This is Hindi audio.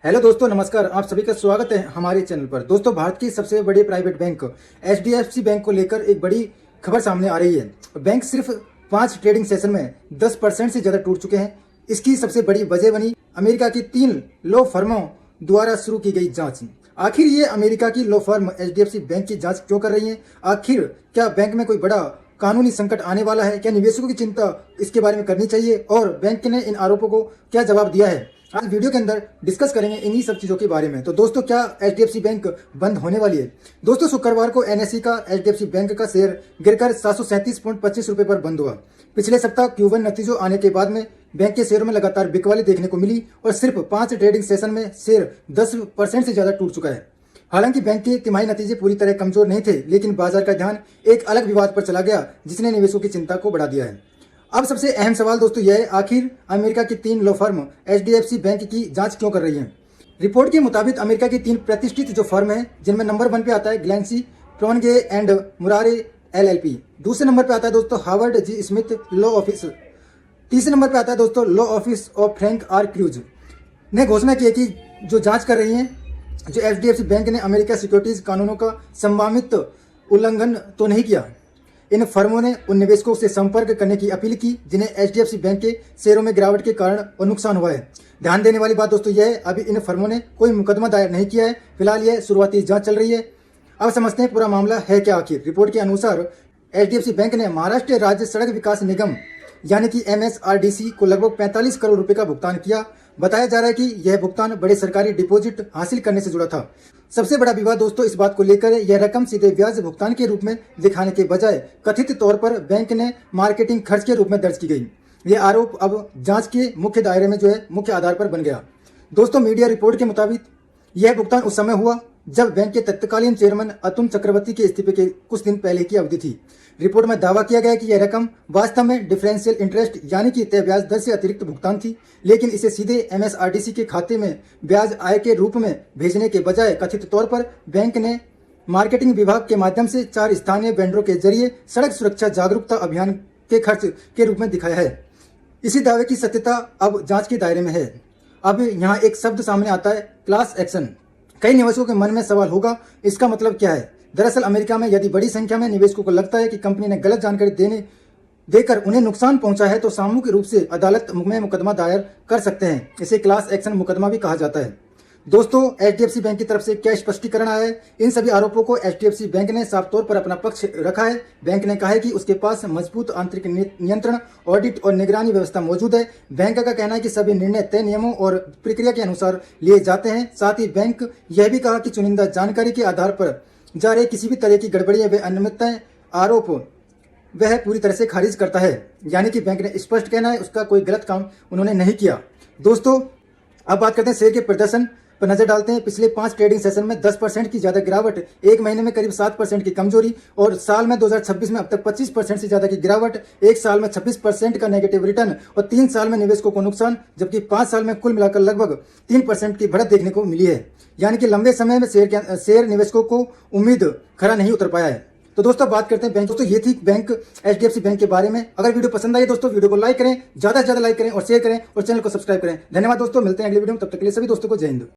हेलो दोस्तों, नमस्कार। आप सभी का स्वागत है हमारे चैनल पर। दोस्तों, भारत की सबसे बड़ी प्राइवेट बैंक एचडीएफसी बैंक को लेकर एक बड़ी खबर सामने आ रही है। बैंक सिर्फ 5 ट्रेडिंग सेशन में 10% से ज्यादा टूट चुके हैं। इसकी सबसे बड़ी वजह बनी अमेरिका की 3 लॉ फर्मों द्वारा शुरू की गई जांच। आखिर ये अमेरिका की लॉ फर्म एचडीएफसी बैंक की जांच क्यों कर रही है? आखिर क्या बैंक में कोई बड़ा कानूनी संकट आने वाला है? क्या निवेशकों की चिंता इसके बारे में करनी चाहिए? और बैंक ने इन आरोपों को क्या जवाब दिया है? आज वीडियो के अंदर डिस्कस करेंगे इन्हीं सब चीजों के बारे में। तो दोस्तों, क्या एचडीएफसी बैंक बंद होने वाली है? दोस्तों, शुक्रवार को एनएसई का एचडीएफसी बैंक का शेयर गिरकर 737.25 रुपए पर बंद हुआ। पिछले सप्ताह Q1 नतीजों आने के बाद में बैंक के शेयरों में लगातार बिकवाली देखने को मिली और सिर्फ 5 ट्रेडिंग सेशन में शेयर 10% से ज्यादा टूट चुका है। हालांकि बैंक के तिमाही नतीजे पूरी तरह कमजोर नहीं थे, लेकिन बाजार का ध्यान एक अलग विवाद पर चला गया जिसने निवेशकों की चिंता को बढ़ा दिया है। अब सबसे अहम सवाल दोस्तों यह है, आखिर अमेरिका की 3 लॉ फर्म एचडीएफसी बैंक की जांच क्यों कर रही हैं? रिपोर्ट के मुताबिक अमेरिका की 3 प्रतिष्ठित जो फर्म है, जिनमें नंबर 1 पे आता है Glancy Prongay and Murray LLP. दूसरे नंबर पे आता है दोस्तों Harvard G Smith law office. तीसरे नंबर पे आता है दोस्तों law office of Frank R Cruz ने घोषणा की है कि जो जांच कर रही है, जो एचडीएफसी बैंक ने अमेरिका सिक्योरिटीज कानूनों का संभावित उल्लंघन तो नहीं किया। इन फर्मों ने उन निवेशकों से संपर्क करने की अपील की जिन्हें एचडीएफसी बैंक के शेयरों में गिरावट के कारण और नुकसान हुआ है। ध्यान देने वाली बात दोस्तों यह है, अभी इन फर्मों ने कोई मुकदमा दायर नहीं किया है। फिलहाल यह शुरुआती जांच चल रही है। अब समझते हैं पूरा मामला है क्या आखिर। रिपोर्ट के अनुसार एचडीएफसी बैंक ने महाराष्ट्र राज्य सड़क विकास निगम यानी कि एमएसआरडीसी को लगभग 45 करोड़ रुपए का भुगतान किया। बताया जा रहा है कि यह भुगतान बड़े सरकारी डिपॉजिट हासिल करने से जुड़ा था। सबसे बड़ा विवाद दोस्तों इस बात को लेकर है, यह रकम सीधे ब्याज भुगतान के रूप में दिखाने के बजाय कथित तौर पर बैंक ने मार्केटिंग खर्च के रूप में दर्ज की गई। यह आरोप अब जांच के मुख्य दायरे में मुख्य आधार पर बन गया। दोस्तों, मीडिया रिपोर्ट के मुताबिक यह भुगतान उस समय हुआ जब बैंक के तत्कालीन चेयरमैन अतुल चक्रवर्ती के इस्तीफे के कुछ दिन पहले की अवधि थी। रिपोर्ट में दावा किया गया कि यह रकम वास्तव में डिफरेंशियल इंटरेस्ट यानी कि तय ब्याज दर से अतिरिक्त भुगतान थी, लेकिन इसे सीधे एमएसआरडीसी के खाते में ब्याज आय के रूप में भेजने के बजाय कथित तौर पर बैंक ने मार्केटिंग विभाग के माध्यम से 4 स्थानीय वेंडरों के जरिए सड़क सुरक्षा जागरूकता अभियान के खर्च के रूप में दिखाया है। इसी दावे की सत्यता अब जांच के दायरे में है। अब यहाँ एक शब्द सामने आता है, क्लास एक्शन। कई निवेशकों के मन में सवाल होगा, इसका मतलब क्या है? दरअसल अमेरिका में यदि बड़ी संख्या में निवेशकों को लगता है कि कंपनी ने गलत जानकारी देकर उन्हें नुकसान पहुंचा है, तो सामूहिक रूप से अदालत में मुकदमा दायर कर सकते हैं। इसे क्लास एक्शन मुकदमा भी कहा जाता है। दोस्तों, एचडीएफसी बैंक की तरफ से क्या स्पष्टीकरण आया है? इन सभी आरोपों को एचडीएफसी बैंक ने साफ तौर पर अपना पक्ष रखा है। बैंक ने कहा है कि उसके पास मजबूत आंतरिक नियंत्रण, ऑडिट और निगरानी व्यवस्था मौजूद है। बैंक का कहना है कि सभी निर्णय तय नियमों और प्रक्रिया के अनुसार लिए जाते हैं। साथ ही बैंक यह भी कहा कि चुनिंदा जानकारी के आधार पर जा रहे किसी भी तरह की गड़बड़ी व अनियमितताएं आरोप वह पूरी तरह से खारिज करता है। यानी कि बैंक ने स्पष्ट कहना है, उसका कोई गलत काम उन्होंने नहीं किया। दोस्तों, अब बात करते हैं शेयर के प्रदर्शन पर नजर डालते हैं। पिछले 5 ट्रेडिंग सेशन में 10% की ज्यादा गिरावट, एक महीने में करीब 7% की कमजोरी और साल में 2026 में अब तक 25% से ज्यादा की गिरावट, एक साल में 26% का नेगेटिव रिटर्न और 3 साल में निवेशकों को नुकसान, जबकि 5 साल में कुल मिलाकर लगभग 3% की बढ़त देखने को मिली है। यानी कि लंबे समय में शेयर निवेशकों को उम्मीद खरा नहीं उतर पाया है। तो दोस्तों, बात करते हैं बैंक। दोस्तों, ये थी बैंक एचडीएफसी बैंक के बारे में। अगर वीडियो पसंद आई दोस्तों, वीडियो को लाइक करें, ज्यादा से ज्यादा लाइक करें और शेयर करें और चैनल को सब्सक्राइब करें। धन्यवाद दोस्तों, मिलते हैं अगले वीडियो में। तब तक के लिए सभी दोस्तों को जय हिंद।